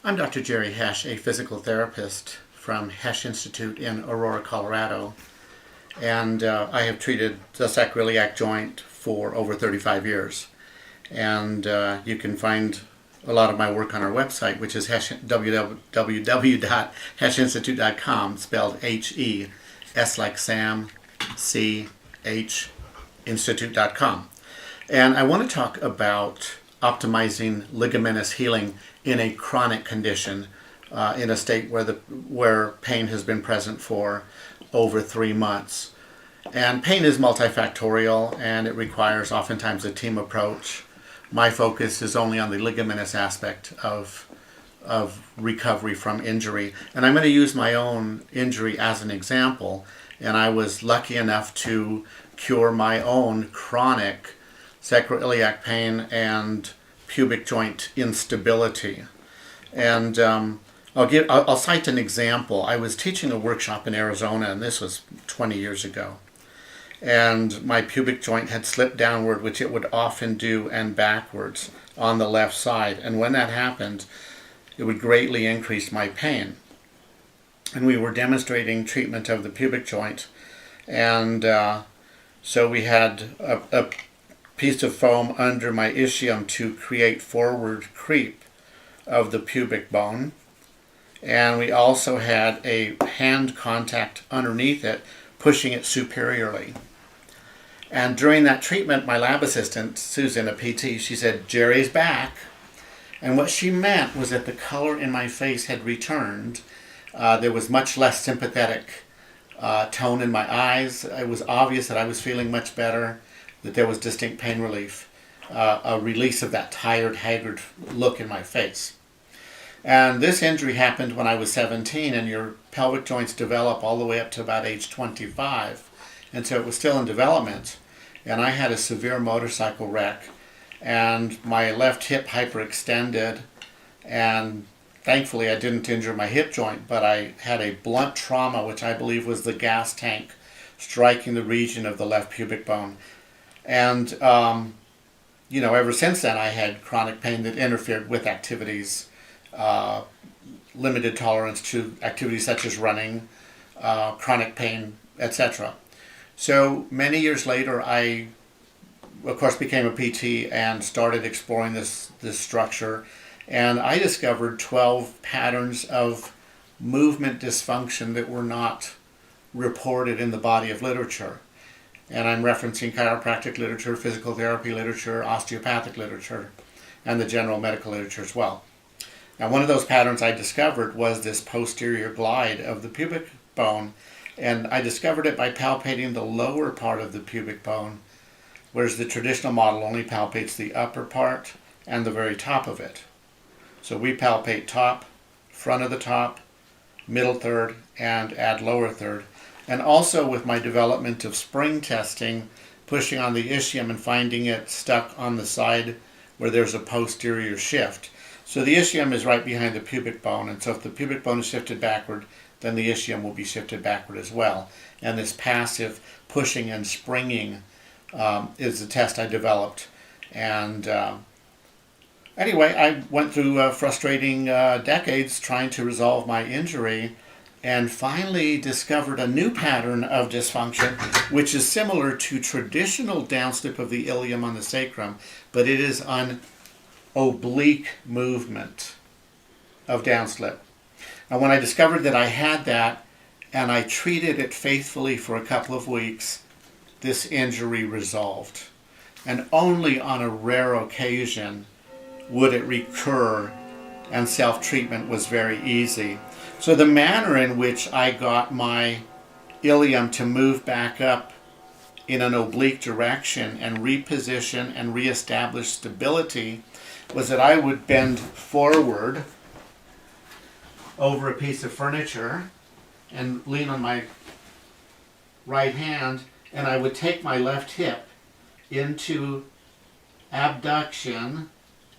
I'm Dr. Jerry Hesch, a physical therapist from Hesch Institute in Aurora, Colorado. And I have treated the sacroiliac joint for over 35 years. And you can find a lot of my work on our website, which is www.heschinstitute.com, spelled H-E, S like Sam, C-H, institute.com. And I want to talk about optimizing ligamentous healing in a chronic condition, in a state where pain has been present for over 3 months. And pain is multifactorial, and it requires oftentimes a team approach. My focus is only on the ligamentous aspect of recovery from injury. And I'm going to use my own injury as an example. And I was lucky enough to cure my own chronic sacroiliac pain and pubic joint instability. And I'll cite an example. I was teaching a workshop in Arizona, and this was 20 years ago. And my pubic joint had slipped downward, which it would often do, and backwards on the left side. And when that happened, it would greatly increase my pain. And we were demonstrating treatment of the pubic joint. And so we had a piece of foam under my ischium to create forward creep of the pubic bone. And we also had a hand contact underneath it, pushing it superiorly. And during that treatment, my lab assistant, Susan, a PT, she said, "Jerry's back." And what she meant was that the color in my face had returned. There was much less sympathetic tone in my eyes. It was obvious that I was feeling much better, that there was distinct pain relief, a release of that tired, haggard look in my face. And this injury happened when I was 17, and your pelvic joints develop all the way up to about age 25. And so it was still in development. And I had a severe motorcycle wreck, and my left hip hyperextended. And thankfully I didn't injure my hip joint, but I had a blunt trauma, which I believe was the gas tank striking the region of the left pubic bone. And, ever since then I had chronic pain that interfered with activities, limited tolerance to activities such as running, chronic pain, etc. So many years later, I, of course, became a PT and started exploring this structure. And I discovered 12 patterns of movement dysfunction that were not reported in the body of literature. And I'm referencing chiropractic literature, physical therapy literature, osteopathic literature, and the general medical literature as well. Now, one of those patterns I discovered was this posterior glide of the pubic bone, and I discovered it by palpating the lower part of the pubic bone, whereas the traditional model only palpates the upper part and the very top of it. So we palpate top, front of the top, middle third, and add lower third. And also with my development of spring testing, pushing on the ischium and finding it stuck on the side where there's a posterior shift. So the ischium is right behind the pubic bone, and so if the pubic bone is shifted backward, then the ischium will be shifted backward as well. And this passive pushing and springing is the test I developed. And anyway, I went through frustrating decades trying to resolve my injury, and finally discovered a new pattern of dysfunction, which is similar to traditional downslip of the ilium on the sacrum, but it is an oblique movement of downslip. And when I discovered that I had that, and I treated it faithfully for a couple of weeks, this injury resolved. And only on a rare occasion would it recur, and self-treatment was very easy. So the manner in which I got my ilium to move back up in an oblique direction and reposition and reestablish stability was that I would bend forward over a piece of furniture and lean on my right hand, and I would take my left hip into abduction,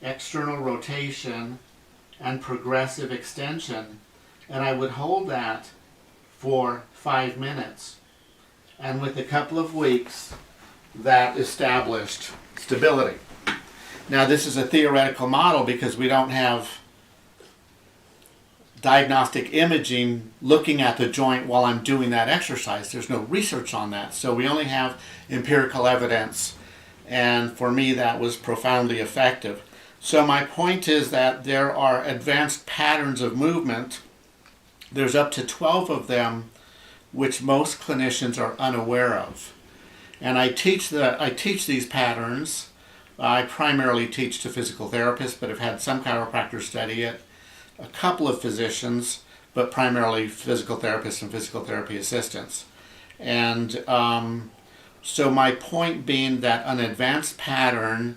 external rotation, and progressive extension, and I would hold that for 5 minutes. And with a couple of weeks, that established stability. Now, this is a theoretical model because we don't have diagnostic imaging looking at the joint while I'm doing that exercise. There's no research on that. So we only have empirical evidence. And for me, that was profoundly effective. So my point is that there are advanced patterns of movement. There's up to 12 of them, which most clinicians are unaware of. And I teach these patterns. I primarily teach to physical therapists, but have had some chiropractors study it, a couple of physicians, but primarily physical therapists and physical therapy assistants. And so my point being that an advanced pattern,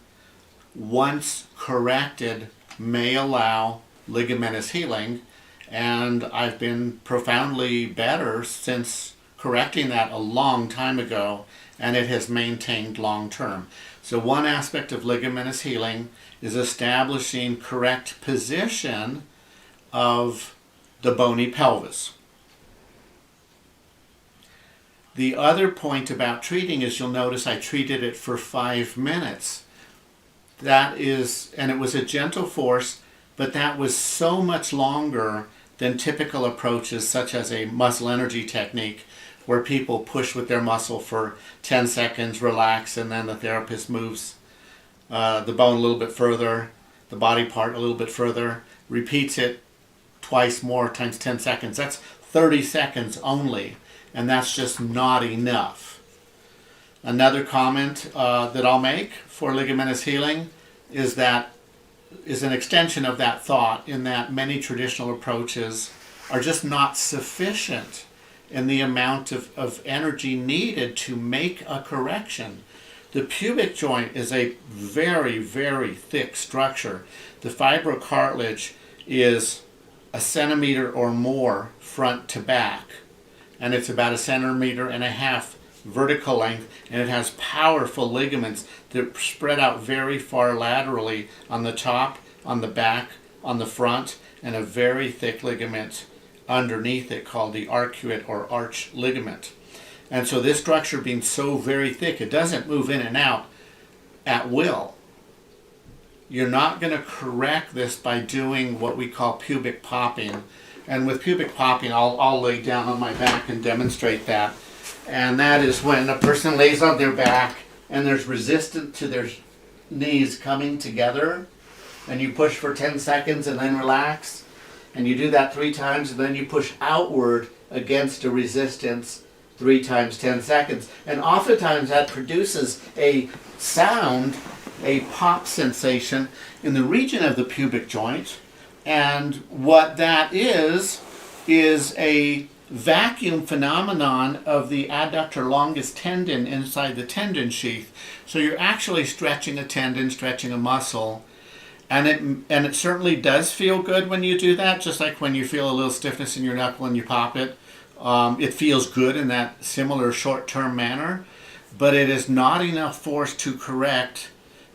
once corrected, may allow ligamentous healing, and I've been profoundly better since correcting that a long time ago, and it has maintained long term. So one aspect of ligamentous healing is establishing correct position of the bony pelvis. The other point about treating is you'll notice I treated it for 5 minutes. That is, and it was a gentle force, but that was so much longer than typical approaches such as a muscle energy technique where people push with their muscle for 10 seconds, relax, and then the therapist moves the bone a little bit further, the body part a little bit further, repeats it twice more times 10 seconds. That's 30 seconds only, and that's just not enough. Another comment that I'll make for ligamentous healing is an extension of that thought, in that many traditional approaches are just not sufficient in the amount of energy needed to make a correction. The pubic joint is a very, very thick structure. The fibrocartilage is 1 centimeter or more front to back, and it's about 1.5 centimeters vertical length, and it has powerful ligaments that spread out very far laterally on the top, on the back, on the front, and a very thick ligament underneath it called the arcuate or arch ligament. And so this structure being so very thick, it doesn't move in and out at will. You're not going to correct this by doing what we call pubic popping. And with pubic popping, I'll lay down on my back and demonstrate that. And that is when a person lays on their back and there's resistance to their knees coming together, and you push for 10 seconds and then relax. And you do that 3 times, and then you push outward against a resistance 3 times 10 seconds. And oftentimes that produces a sound, a pop sensation in the region of the pubic joint. And what that is a vacuum phenomenon of the adductor longus tendon inside the tendon sheath. So you're actually stretching a tendon, stretching a muscle. And it certainly does feel good when you do that, just like when you feel a little stiffness in your knuckle and you pop it. It feels good in that similar short-term manner, but it is not enough force to correct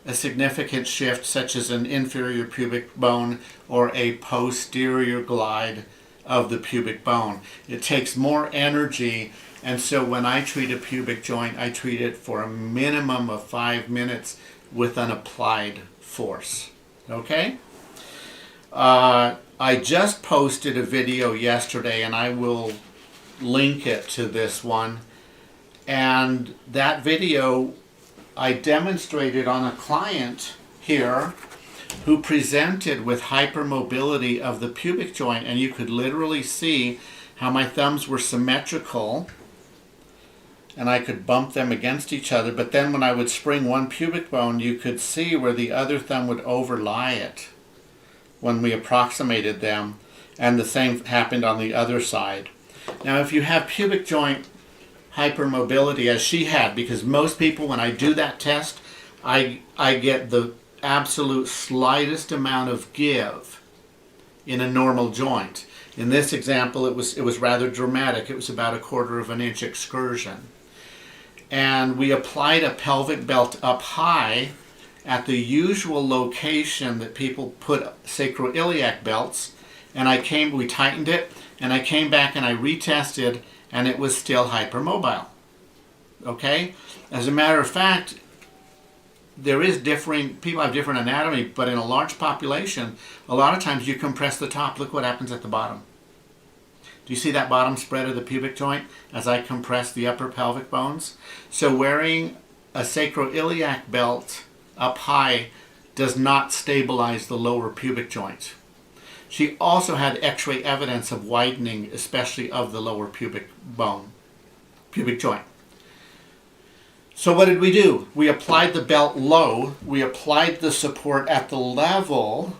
a significant shift such as an inferior pubic bone or a posterior glide of the pubic bone. It takes more energy, and so when I treat a pubic joint, I treat it for a minimum of 5 minutes with an applied force. Okay? I just posted a video yesterday, and I will link it to this one. And that video, I demonstrated on a client here who presented with hypermobility of the pubic joint, and you could literally see how my thumbs were symmetrical, and I could bump them against each other, but then when I would spring one pubic bone, you could see where the other thumb would overlie it when we approximated them, and the same happened on the other side. Now, if you have pubic joint hypermobility, as she had, because most people, when I do that test, I get the absolute slightest amount of give in a normal joint. In this example, it was rather dramatic. It was about 1/4 inch excursion. And we applied a pelvic belt up high at the usual location that people put sacroiliac belts, and we tightened it, and I came back and I retested, and it was still hypermobile. Okay? As a matter of fact, there is differing, people have different anatomy, but in a large population, a lot of times you compress the top, look what happens at the bottom. Do you see that bottom spread of the pubic joint as I compress the upper pelvic bones? So wearing a sacroiliac belt up high does not stabilize the lower pubic joint. She also had x-ray evidence of widening, especially of the lower pubic joint. So what did we do? We applied the belt low. We applied the support at the level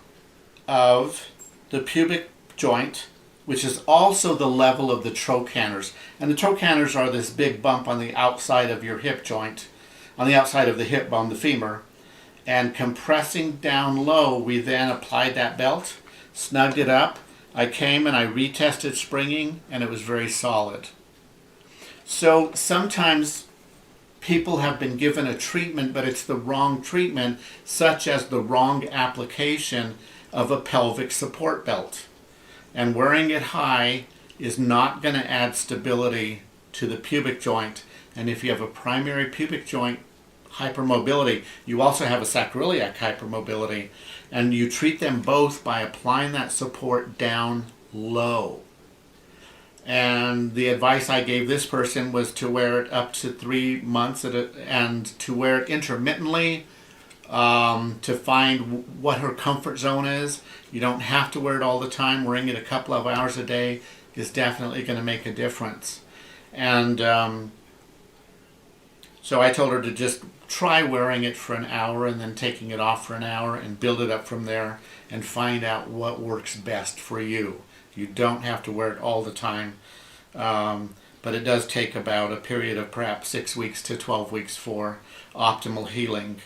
of the pubic joint, which is also the level of the trochanters. And the trochanters are this big bump on the outside of your hip joint, on the outside of the hip bone, the femur. And compressing down low, we then applied that belt, snugged it up. I came and I retested springing, and it was very solid. So sometimes people have been given a treatment, but it's the wrong treatment, such as the wrong application of a pelvic support belt. And wearing it high is not going to add stability to the pubic joint. And if you have a primary pubic joint hypermobility, you also have a sacroiliac hypermobility, and you treat them both by applying that support down low. And the advice I gave this person was to wear it up to 3 months and to wear it intermittently, to find what her comfort zone is. You don't have to wear it all the time. Wearing it a couple of hours a day is definitely going to make a difference. And so I told her to just try wearing it for an hour and then taking it off for an hour and build it up from there and find out what works best for you. You don't have to wear it all the time, but it does take about a period of perhaps 6 weeks to 12 weeks for optimal healing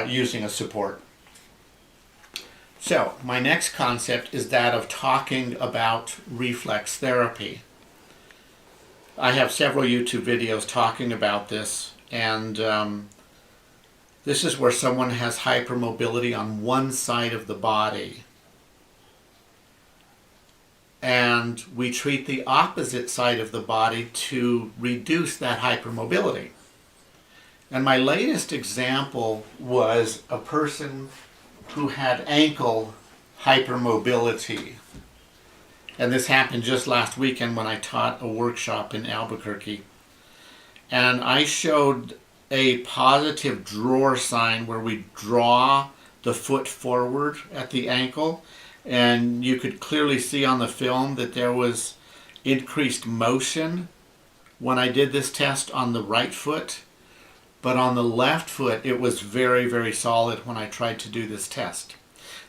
using a support. So my next concept is that of talking about reflex therapy. I have several YouTube videos talking about this, and this is where someone has hypermobility on one side of the body. And we treat the opposite side of the body to reduce that hypermobility. And my latest example was a person who had ankle hypermobility. And this happened just last weekend when I taught a workshop in Albuquerque. And I showed a positive drawer sign where we draw the foot forward at the ankle. And you could clearly see on the film that there was increased motion when I did this test on the right foot. But on the left foot, it was very, very solid when I tried to do this test.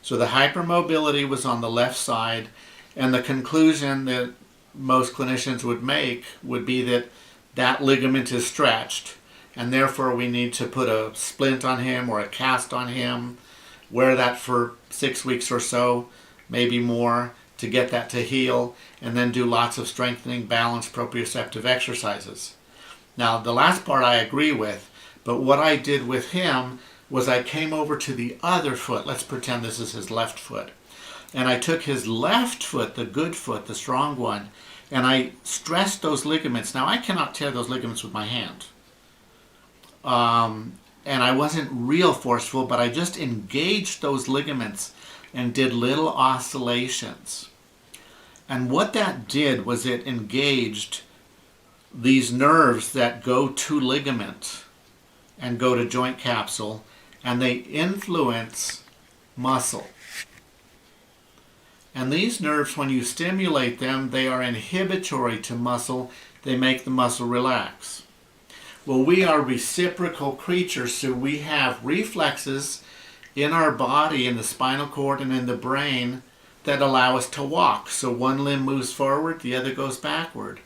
So the hypermobility was on the left side, and the conclusion that most clinicians would make would be that that ligament is stretched, and therefore we need to put a splint on him or a cast on him, wear that for 6 weeks or so, maybe more, to get that to heal, and then do lots of strengthening, balance, proprioceptive exercises. Now, the last part I agree with, but what I did with him was I came over to the other foot. Let's pretend this is his left foot. And I took his left foot, the good foot, the strong one, and I stressed those ligaments. Now, I cannot tear those ligaments with my hand. And I wasn't real forceful, but I just engaged those ligaments and did little oscillations. And what that did was it engaged these nerves that go to ligament and go to joint capsule, and they influence muscle. And these nerves, when you stimulate them, they are inhibitory to muscle. They make the muscle relax. Well, we are reciprocal creatures, so we have reflexes in our body, in the spinal cord and in the brain, that allow us to walk. So one limb moves forward, the other goes backward.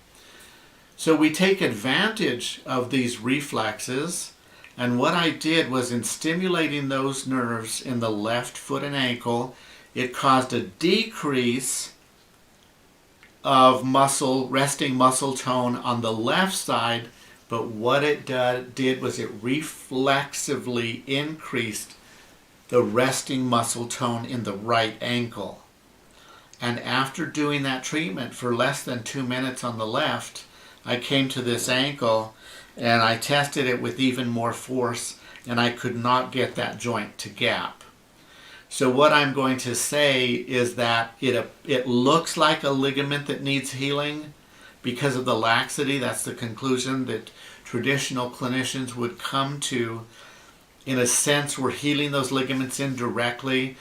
So we take advantage of these reflexes, and what I did was, in stimulating those nerves in the left foot and ankle, it caused a decrease of resting muscle tone on the left side, but what it did was it reflexively increased the resting muscle tone in the right ankle. And after doing that treatment for less than 2 minutes on the left, I came to this ankle and I tested it with even more force, and I could not get that joint to gap. So what I'm going to say is that it looks like a ligament that needs healing because of the laxity. That's the conclusion that traditional clinicians would come to. In a sense, we're healing those ligaments indirectly.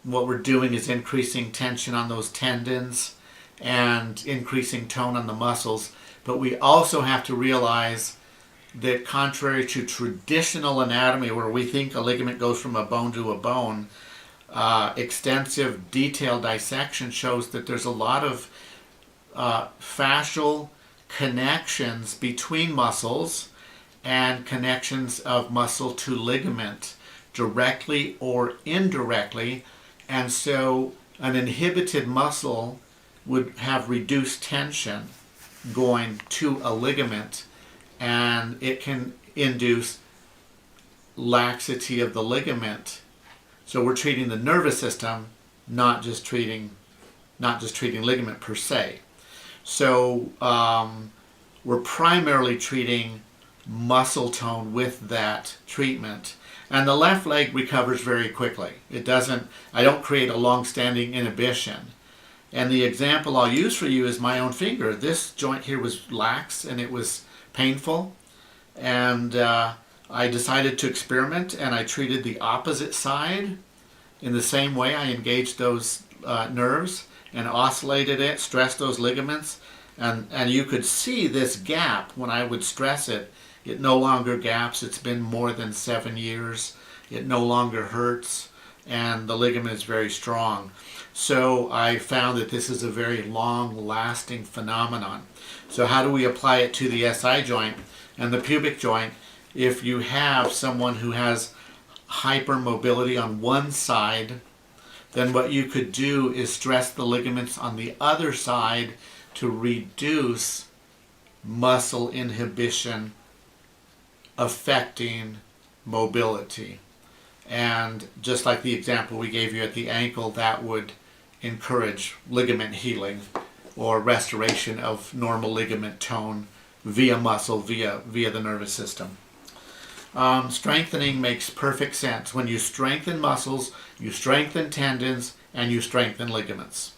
What we're doing is increasing tension on those tendons and increasing tone on the muscles. But we also have to realize that contrary to traditional anatomy, where we think a ligament goes from a bone to a bone, extensive detailed dissection shows that there's a lot of fascial connections between muscles and connections of muscle to ligament, directly or indirectly. And so an inhibited muscle would have reduced tension going to a ligament, and it can induce laxity of the ligament. So we're treating the nervous system, not just treating ligament per se. So we're primarily treating muscle tone with that treatment. And the left leg recovers very quickly. I don't create a long-standing inhibition. And the example I'll use for you is my own finger. This joint here was lax and it was painful. And I decided to experiment, and I treated the opposite side in the same way. I engaged those nerves and oscillated it, stressed those ligaments. And you could see this gap when I would stress it. It no longer gaps. It's been more than 7 years. It no longer hurts, and the ligament is very strong. So I found that this is a very long-lasting phenomenon. So how do we apply it to the SI joint and the pubic joint? If you have someone who has hypermobility on one side, then what you could do is stress the ligaments on the other side to reduce muscle inhibition affecting mobility. And just like the example we gave you at the ankle, that would encourage ligament healing or restoration of normal ligament tone via muscle, via the nervous system. Strengthening makes perfect sense. When you strengthen muscles, you strengthen tendons, and you strengthen ligaments.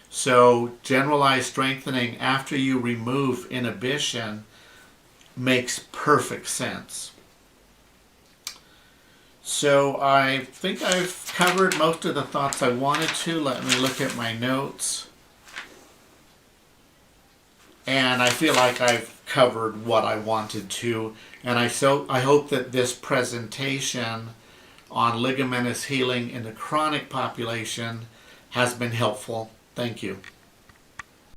So generalized strengthening after you remove inhibition makes perfect sense. So I think I've covered most of the thoughts I wanted to. Let me look at my notes. And I feel like I've covered what I wanted to. And I hope that this presentation on ligamentous healing in the chronic population has been helpful. Thank you.